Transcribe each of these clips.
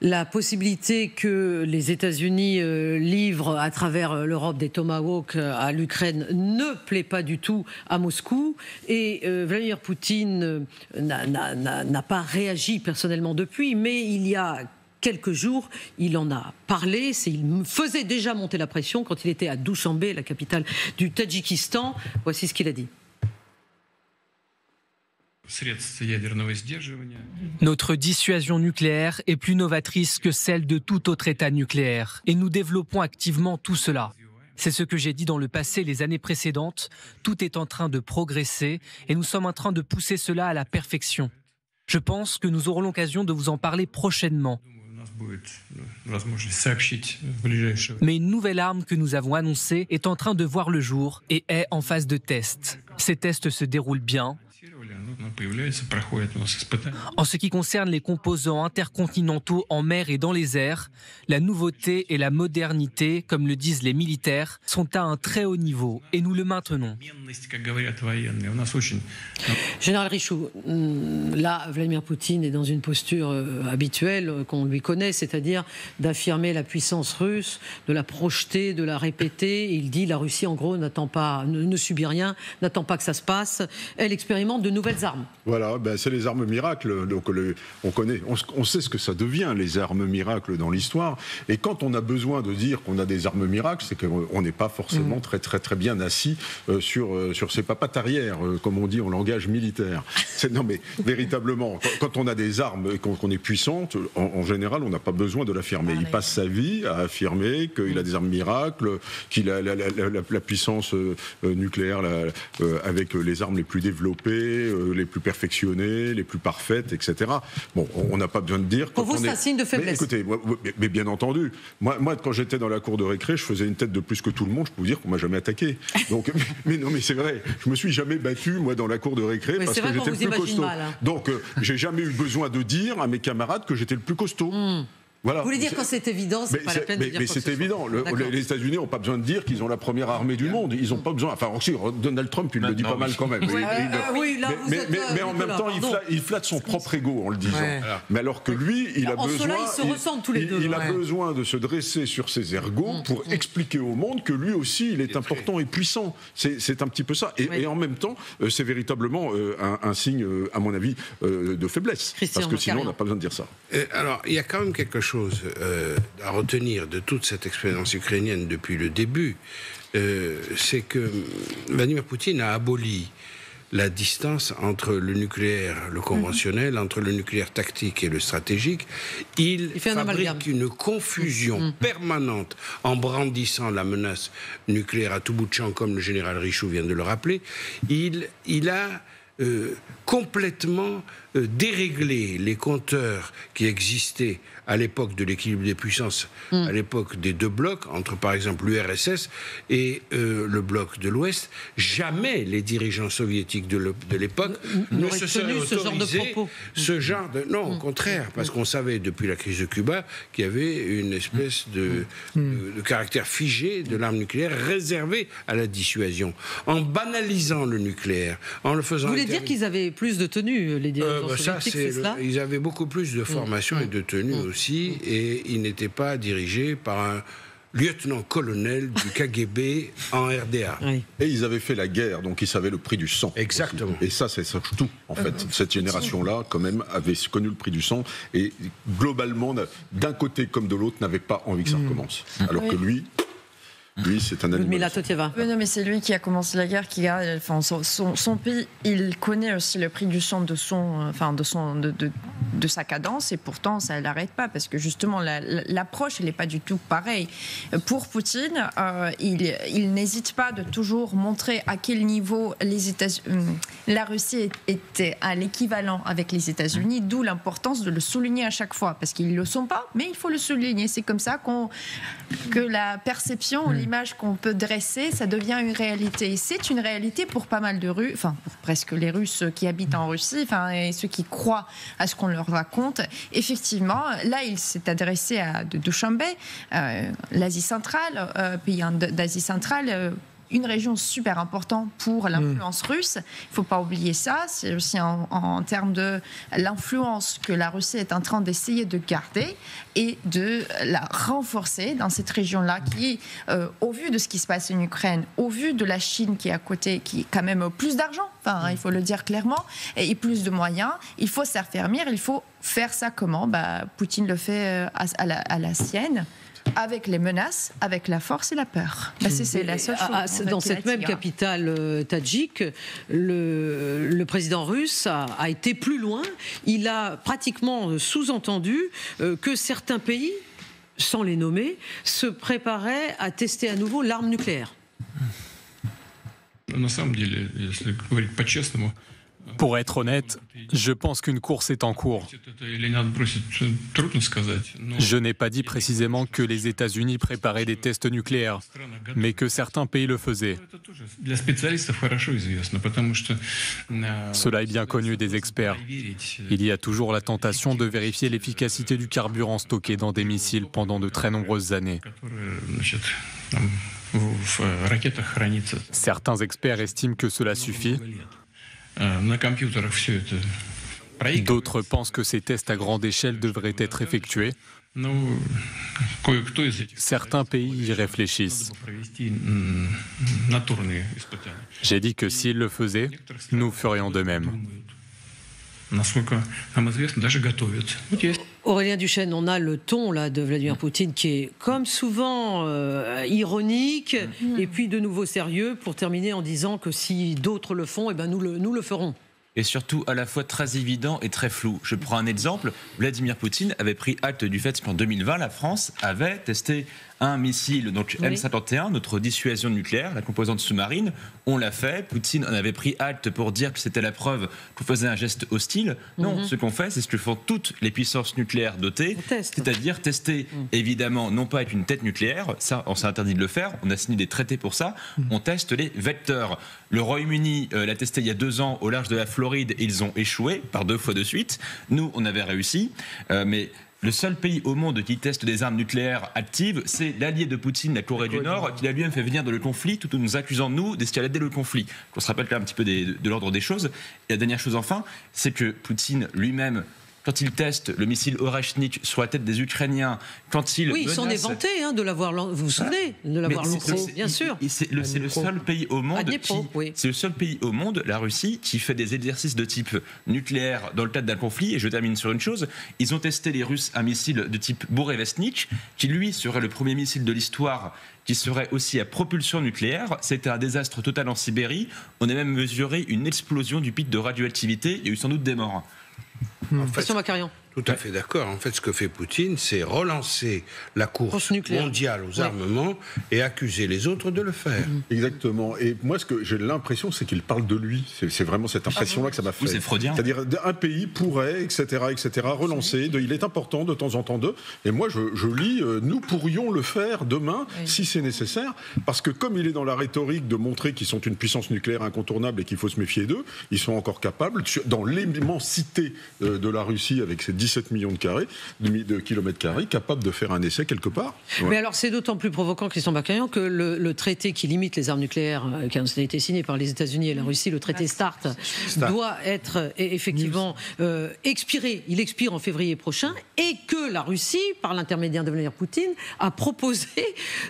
La possibilité que les États-Unis livrent à travers l'Europe des Tomahawks à l'Ukraine ne plaît pas du tout à Moscou. Et Vladimir Poutine n'a pas réagi personnellement depuis, mais il y a quelques jours, il en a parlé. Il faisait déjà monter la pression quand il était à Douchanbé, la capitale du Tadjikistan. Voici ce qu'il a dit. Notre dissuasion nucléaire est plus novatrice que celle de tout autre État nucléaire et nous développons activement tout cela. C'est ce que j'ai dit dans le passé les années précédentes. Tout est en train de progresser et nous sommes en train de pousser cela à la perfection. Je pense que nous aurons l'occasion de vous en parler prochainement. Mais une nouvelle arme que nous avons annoncée est en train de voir le jour et est en phase de test. Ces tests se déroulent bien. En ce qui concerne les composants intercontinentaux en mer et dans les airs, la nouveauté et la modernité, comme le disent les militaires, sont à un très haut niveau et nous le maintenons. Général Richoux, là, Vladimir Poutine est dans une posture habituelle qu'on lui connaît, c'est-à-dire d'affirmer la puissance russe, de la projeter, de la répéter. Il dit la Russie, en gros, ne subit rien, n'attend pas que ça se passe. Elle expérimente de nouvelles armes. Voilà, c'est les armes miracles. Donc on sait ce que ça devient, les armes miracles dans l'histoire. Et quand on a besoin de dire qu'on a des armes miracles, c'est qu'on n'est pas forcément très bien assis sur ses papates arrière, comme on dit en langage militaire. Non mais véritablement, quand on a des armes et qu'on est puissante, en général, on n'a pas besoin de l'affirmer. Il passe sa vie à affirmer qu'il a des armes miracles, qu'il a la puissance nucléaire avec les armes les plus développées, les plus perfectionnées, les plus parfaites, etc. Bon, on n'a pas besoin de dire... Pour vous, c'est un signe de faiblesse. Mais écoutez, mais bien entendu, moi, quand j'étais dans la cour de récré, je faisais une tête de plus que tout le monde, je peux vous dire qu'on m'a jamais attaqué. Donc, mais non, mais c'est vrai, je me suis jamais battu, moi, dans la cour de récré, parce que j'étais le plus costaud. Mal, hein. Donc, j'ai jamais eu besoin de dire à mes camarades que j'étais le plus costaud. Voilà. Vous voulez dire quand c'est évident, c'est pas la peine de dire. Mais c'est évident. Les États-Unis n'ont pas besoin de dire qu'ils ont la première armée du monde. Ils n'ont pas besoin. Enfin, aussi, Donald Trump, il le dit pas mal quand même. Mais en même temps, il flatte son propre ego en le disant. Mais alors que lui, il a besoin. Cela, ils se ressemblent tous les deux. Il a besoin de se dresser sur ses ergots pour expliquer au monde que lui aussi, il est important et puissant. C'est un petit peu ça. Et en même temps, c'est véritablement un signe, à mon avis, de faiblesse. Parce que sinon, on n'a pas besoin de dire ça. Alors, il y a quand même quelque chose à retenir de toute cette expérience ukrainienne depuis le début, c'est que Vladimir Poutine a aboli la distance entre le nucléaire, le conventionnel, entre le nucléaire tactique et le stratégique. Il fabrique une confusion permanente en brandissant la menace nucléaire à tout bout de champ, comme le général Richoux vient de le rappeler. Il a complètement déréglé les compteurs qui existaient à l'époque de l'équilibre des puissances, à l'époque des deux blocs, entre par exemple l'URSS et le bloc de l'Ouest. Jamais les dirigeants soviétiques de l'époque ne se seraient autorisés ce genre de... Non, au contraire, parce qu'on savait depuis la crise de Cuba qu'il y avait une espèce de caractère figé de l'arme nucléaire réservé à la dissuasion. En banalisant le nucléaire, en le faisant... Vous voulez dire qu'ils avaient plus de tenue, les dirigeants soviétiques, c'est cela ? Ils avaient beaucoup plus de formation et de tenue aussi, et ils n'étaient pas dirigés par un lieutenant-colonel du KGB en RDA. Et ils avaient fait la guerre, donc ils savaient le prix du sang. Exactement. Aussi. Et ça, c'est tout, en fait. Cette génération-là, quand même, avait connu le prix du sang, et globalement, d'un côté comme de l'autre, n'avait pas envie que ça recommence. Alors que lui, c'est un animal. Non, mais c'est lui qui a commencé la guerre, qui a, enfin, son pays. Il connaît aussi le prix du sang de sa cadence, et pourtant ça n'arrête pas, parce que justement l'approche elle n'est pas du tout pareille. Pour Poutine, il n'hésite pas de toujours montrer à quel niveau la Russie était à l'équivalent avec les États-Unis, d'où l'importance de le souligner à chaque fois, parce qu'ils ne le sont pas, mais il faut le souligner. C'est comme ça que la perception, l'image qu'on peut dresser, ça devient une réalité. Et c'est une réalité pour pas mal de Russes, enfin pour presque les Russes qui habitent en Russie, enfin, et ceux qui croient à ce qu'on leur raconte. Effectivement, là, il s'est adressé à Douchanbé, l'Asie centrale, pays d'Asie centrale, une région super importante pour l'influence russe. Il ne faut pas oublier ça. C'est aussi en termes de l'influence que la Russie est en train d'essayer de garder et de la renforcer dans cette région-là qui, au vu de ce qui se passe en Ukraine, au vu de la Chine qui est à côté, qui a quand même plus d'argent, il faut le dire clairement, et plus de moyens, il faut s'affermir, il faut faire ça comment ? Poutine le fait à la sienne, avec les menaces, avec la force et la peur. C'est la seule chose. Dans cette même capitale tadjik, le président russe a été plus loin. Il a pratiquement sous-entendu que certains pays, sans les nommer, se préparaient à tester à nouveau l'arme nucléaire. Pour être honnête, je pense qu'une course est en cours. Je n'ai pas dit précisément que les États-Unis préparaient des tests nucléaires, mais que certains pays le faisaient. Cela est bien connu des experts. Il y a toujours la tentation de vérifier l'efficacité du carburant stocké dans des missiles pendant de très nombreuses années. Certains experts estiment que cela suffit. D'autres pensent que ces tests à grande échelle devraient être effectués. Certains pays y réfléchissent. J'ai dit que s'ils le faisaient, nous ferions de même. Aurélien Duchesne, on a le ton là, de Vladimir Poutine qui est comme souvent ironique et puis de nouveau sérieux pour terminer en disant que si d'autres le font, nous le ferons. Et surtout à la fois très évident et très flou. Je prends un exemple, Vladimir Poutine avait pris acte du fait qu'en 2020, la France avait testé un missile, donc M51, notre dissuasion nucléaire, la composante sous-marine. On l'a fait. Poutine en avait pris acte pour dire que c'était la preuve qu'on faisait un geste hostile. Non, ce qu'on fait, c'est ce que font toutes les puissances nucléaires dotées, c'est-à-dire tester, évidemment, non pas avec une tête nucléaire, ça, on s'est interdit de le faire, on a signé des traités pour ça, on teste les vecteurs. Le Royaume-Uni l'a testé il y a 2 ans au large de la Floride et ils ont échoué par 2 fois de suite. Nous, on avait réussi, mais le seul pays au monde qui teste des armes nucléaires actives, c'est l'allié de Poutine, la Corée du Nord, qui a lui-même fait venir de le conflit, tout en nous accusant, nous, d'escalader le conflit. On se rappelle quand même un petit peu de l'ordre des choses. Et la dernière chose, enfin, c'est que Poutine lui-même, quand il teste le missile Oreshnik sur la tête des Ukrainiens, quand il il s'en est vanté de l'avoir, vous vous souvenez, de l'avoir lancé, bien sûr. C'est le seul pays au monde c'est le seul pays au monde, la Russie, qui fait des exercices de type nucléaire dans le cadre d'un conflit. Et je termine sur une chose, ils ont testé les Russes un missile de type Burevestnik, qui lui serait le premier missile de l'histoire qui serait aussi à propulsion nucléaire. C'était un désastre total en Sibérie. On a même mesuré une explosion du pic de radioactivité. Il y a eu sans doute des morts. En fait, tout à fait d'accord. En fait, ce que fait Poutine, c'est relancer la course mondiale aux armements et accuser les autres de le faire. Exactement. Et moi, ce que j'ai l'impression, c'est qu'il parle de lui. C'est vraiment cette impression-là que ça m'a fait. C'est freudien. C'est-à-dire, un pays pourrait, etc., relancer. Il est important de temps en temps de. Et moi, je lis, nous pourrions le faire demain, si c'est nécessaire, parce que comme il est dans la rhétorique de montrer qu'ils sont une puissance nucléaire incontournable et qu'il faut se méfier d'eux, ils sont encore capables, dans l'immensité de la Russie, avec ses 17 millions de kilomètres carrés, capables de faire un essai quelque part. Mais alors c'est d'autant plus provoquant, Christian Bacarian, que le traité qui limite les armes nucléaires, qui a été signé par les États-Unis et la Russie, le traité START, doit être effectivement expiré. Il expire en février prochain et que la Russie, par l'intermédiaire de Vladimir Poutine, a proposé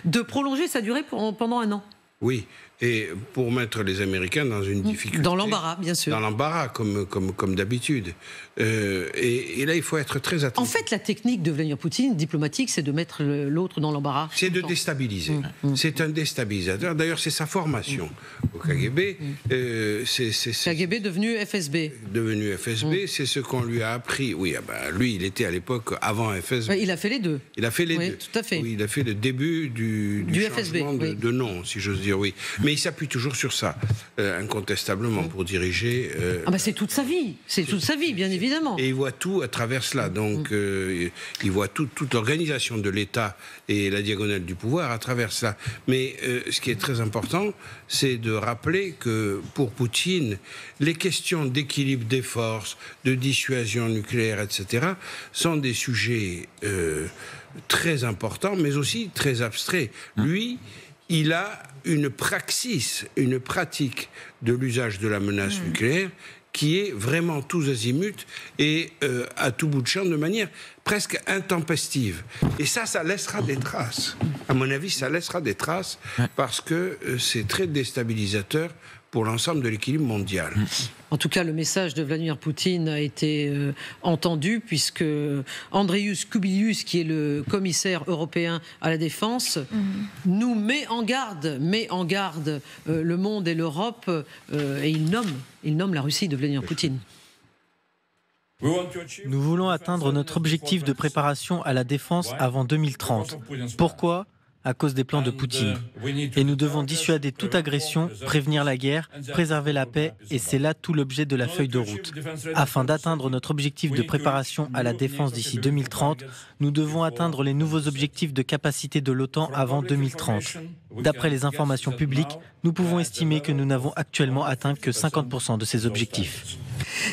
de prolonger sa durée pendant 1 an. Oui. Et pour mettre les Américains dans une difficulté. Dans l'embarras, bien sûr. Dans l'embarras, comme d'habitude. Et là, il faut être très attentif. En fait, la technique de Vladimir Poutine, diplomatique, c'est de mettre l'autre dans l'embarras. C'est de déstabiliser. C'est un déstabilisateur. D'ailleurs, c'est sa formation au KGB. KGB devenu FSB. Devenu FSB, c'est ce qu'on lui a appris. Oui, lui, il était à l'époque avant FSB. Il a fait les deux. Il a fait les deux. Tout à fait. Oui, il a fait le début du FSB, changement de nom, si j'ose dire, oui. Mais il s'appuie toujours sur ça, incontestablement, pour diriger... c'est toute sa vie. C'est toute sa vie, bien évidemment. Et il voit tout à travers cela. Donc, il voit toute l'organisation de l'État et la diagonale du pouvoir à travers cela. Mais ce qui est très important, c'est de rappeler que, pour Poutine, les questions d'équilibre des forces, de dissuasion nucléaire, etc., sont des sujets très importants, mais aussi très abstraits. Lui, il a une praxis, une pratique de l'usage de la menace nucléaire qui est vraiment tous azimuts et à tout bout de champ de manière presque intempestive. Et ça laissera des traces. À mon avis, ça laissera des traces parce que c'est très déstabilisateur pour l'ensemble de l'équilibre mondial. En tout cas, le message de Vladimir Poutine a été entendu puisque Andrius Kubilius, qui est le commissaire européen à la défense, nous met en garde le monde et l'Europe et il nomme la Russie de Vladimir Poutine. Nous voulons atteindre notre objectif de préparation à la défense avant 2030. Pourquoi ? À cause des plans de Poutine. Et nous devons dissuader toute agression, prévenir la guerre, préserver la paix, et c'est là tout l'objet de la feuille de route. Afin d'atteindre notre objectif de préparation à la défense d'ici 2030, nous devons atteindre les nouveaux objectifs de capacité de l'OTAN avant 2030. D'après les informations publiques, nous pouvons estimer que nous n'avons actuellement atteint que 50% de ces objectifs.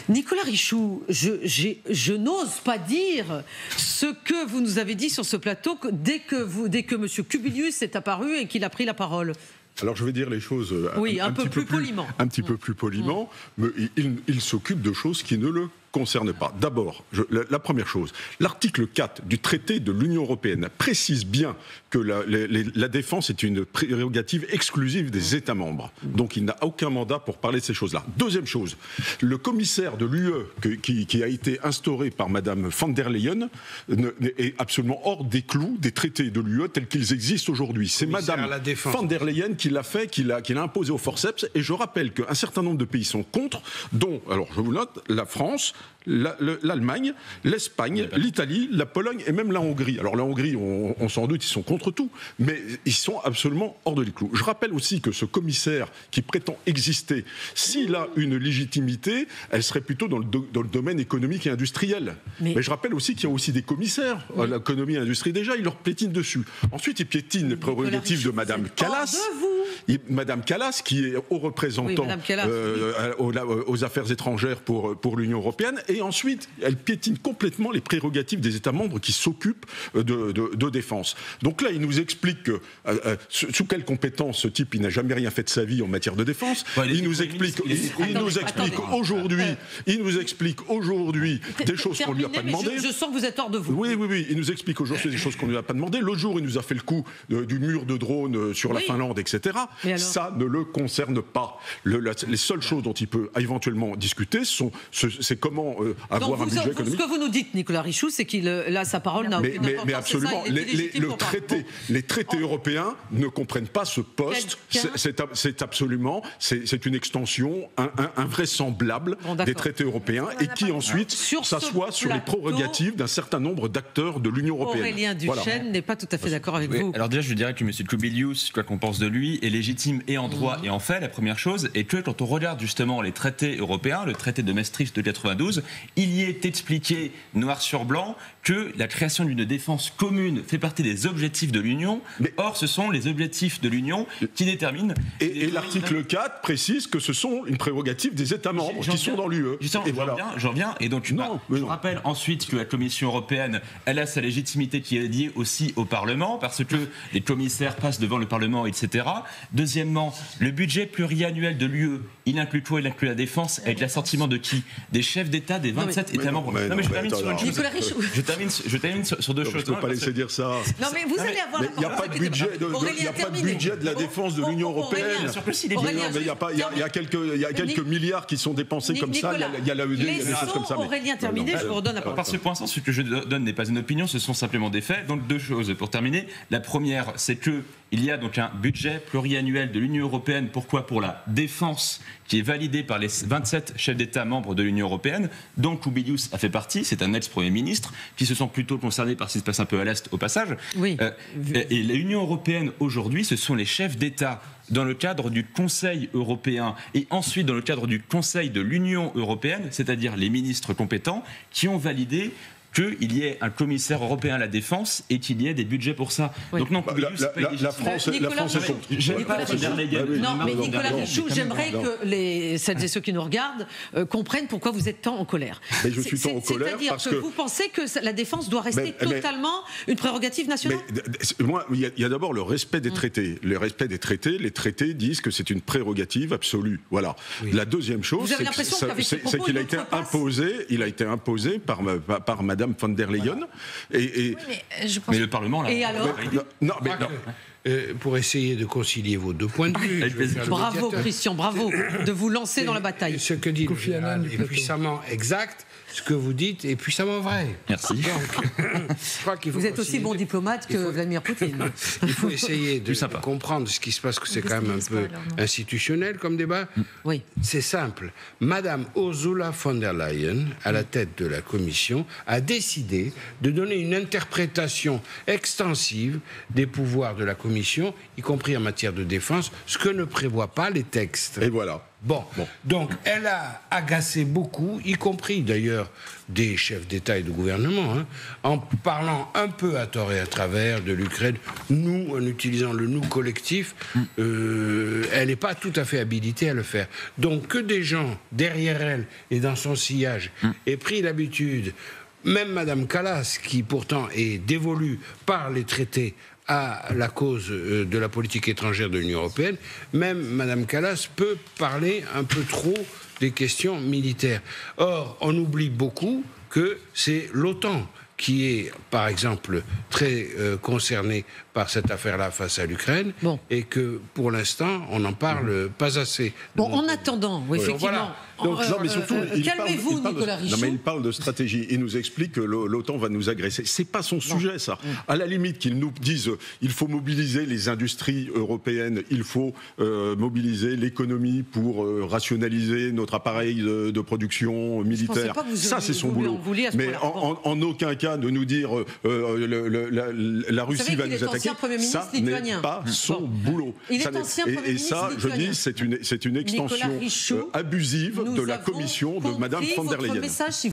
Nicolas Richoux, je n'ose pas dire ce que vous nous avez dit sur ce plateau dès que M. Kubilius est apparu et qu'il a pris la parole. Alors je vais dire les choses un petit peu plus poliment, mais il s'occupe de choses qui ne le concerne pas. D'abord, la première chose, l'article 4 du traité de l'Union européenne précise bien que la défense est une prérogative exclusive des États membres. Donc il n'a aucun mandat pour parler de ces choses-là. Deuxième chose, le commissaire de l'UE qui a été instauré par Madame von der Leyen est absolument hors des clous des traités de l'UE tels qu'ils existent aujourd'hui. C'est Madame von der Leyen qui l'a fait, qui l'a imposé au forceps. Et je rappelle qu'un certain nombre de pays sont contre, dont, alors je vous note, la France, l'Allemagne, l'Espagne, l'Italie, la Pologne et même la Hongrie. Alors la Hongrie, on s'en doute, ils sont contre tout, mais ils sont absolument hors de les clous. Je rappelle aussi que ce commissaire qui prétend exister, s'il a une légitimité, elle serait plutôt dans le domaine économique et industriel. Mais je rappelle aussi qu'il y a aussi des commissaires à l'économie et à l'industrie. Déjà, il leur piétine dessus. Ensuite, il piétine les prérogatives de Madame Kallas. Madame Kallas, qui est haut représentant aux affaires étrangères pour l'Union européenne, et ensuite elle piétine complètement les prérogatives des États membres qui s'occupent de défense. Donc là, il nous explique sous quelle compétence ce type, il n'a jamais rien fait de sa vie en matière de défense. Il nous explique aujourd'hui des choses qu'on ne lui a pas demandé. Je sens que vous êtes hors de vous. Oui, il nous explique aujourd'hui des choses qu'on ne lui a pas demandé. Le jour, il nous a fait le coup du mur de drones sur la Finlande, etc. Ça ne le concerne pas. Les seules choses dont il peut éventuellement discuter, c'est comment avoir un budget économique. Ce que vous nous dites, Nicolas Richoux, c'est qu'il a sa parole n'a aucune importance. Mais absolument. Les traités européens ne comprennent pas ce poste. C'est absolument, c'est une extension invraisemblable des traités européens et qui ensuite s'assoit sur les prérogatives d'un certain nombre d'acteurs de l'Union européenne. Aurélien Duchesne n'est pas tout à fait d'accord avec vous. Alors déjà, je dirais que M. Kubilius, quoi qu'on pense de lui, est légitime et en droit et en fait. La première chose est que quand on regarde justement les traités européens, le traité de Maastricht de 92, il y est expliqué noir sur blanc que la création d'une défense commune fait partie des objectifs de l'Union. Or, ce sont les objectifs de l'Union qui déterminent. Et l'article 4 précise que ce sont une prérogative des États membres qui sont dans l'UE. J'en viens. Et donc, je rappelle ensuite que la Commission européenne, elle a sa légitimité qui est liée aussi au Parlement, parce que les commissaires passent devant le Parlement, etc. Deuxièmement, le budget pluriannuel de l'UE, il inclut quoi? Il inclut la défense avec l'assentiment de qui? Des chefs d'État des 27 États membres. Non, mais je termine sur une chose. Je termine sur deux choses. Je ne peux pas laisser dire ça. Non, mais vous allez avoir. Il n'y a pas de budget de la défense de l'Union européenne. Il y a quelques milliards qui sont dépensés comme ça. Il y a l'AED, il y a des choses comme ça. Aurélien, terminé, je vous redonne la parole. Par ce point, ce que je donne n'est pas une opinion, ce sont simplement des faits. Donc deux choses pour terminer. La première, c'est que il y a donc un budget pluriannuel de l'Union européenne. Pourquoi? Pour la défense, qui est validé par les 27 chefs d'État membres de l'Union européenne, dont Kubilius a fait partie. C'est un ex-premier ministre qui se sent plutôt concerné par ce qui se passe un peu à l'Est au passage. Oui. Et l'Union européenne aujourd'hui, ce sont les chefs d'État dans le cadre du Conseil européen et ensuite dans le cadre du Conseil de l'Union européenne, c'est-à-dire les ministres compétents, qui ont validé qu'il y ait un commissaire européen à la défense et qu'il y ait des budgets pour ça. Oui. Donc non, Pompidou, c'est pas illégitime. La France est Non, mais Nicolas Richoux, j'aimerais que celles et ceux qui nous regardent comprennent pourquoi vous êtes tant en colère. Mais je suis tant en colère C'est-à-dire parce que vous pensez que la défense doit rester totalement une prérogative nationale. Mais moi, il y a d'abord le respect des traités. Le respect des traités, les traités disent que c'est une prérogative absolue. Voilà. Oui. La deuxième chose, c'est qu'il a été imposé par Madame von der Leyen. Mais le Parlement, là. Et alors pour essayer de concilier vos deux points de vue. Bravo Christian, bravo de vous lancer dans la bataille. Ce que dit Kofi Annan est puissamment exact, ce que vous dites est puissamment vrai. Merci. Donc, je crois qu'il faut vous êtes aussi bon diplomate que Vladimir Poutine. Il faut essayer de comprendre ce qui se passe, que c'est quand même un peu institutionnel comme débat. Oui. C'est simple. Madame Ursula von der Leyen, à la tête de la Commission, a décidé de donner une interprétation extensive des pouvoirs de la Commission, y compris en matière de défense, ce que ne prévoient pas les textes. Et voilà. Bon, donc elle a agacé beaucoup, y compris d'ailleurs des chefs d'État et de gouvernement, en parlant un peu à tort et à travers de l'Ukraine, nous, en utilisant le nous collectif, elle n'est pas tout à fait habilitée à le faire. Donc que des gens derrière elle et dans son sillage aient pris l'habitude, même Madame Kallas, qui pourtant est dévolue par les traités à la cause de la politique étrangère de l'Union européenne, même Mme Kallas peut parler un peu trop des questions militaires. Or, on oublie beaucoup que c'est l'OTAN qui est, par exemple, très concerné par cette affaire-là face à l'Ukraine, et que, pour l'instant, on n'en parle pas assez. Bon, en attendant, effectivement... Voilà. Donc, non, mais surtout, calmez-vous, Nicolas Richoux. Non, mais il parle de stratégie. Il nous explique que l'OTAN va nous agresser. C'est pas son sujet, ça. À la limite, qu'il nous dise il faut mobiliser les industries européennes, il faut mobiliser l'économie pour rationaliser notre appareil de production militaire. Ça, c'est son boulot. Mais en aucun cas de nous dire la Russie va nous attaquer. Ça n'est pas son boulot. Et ça, je dis, c'est une extension abusive de la commission de Madame von der Leyen.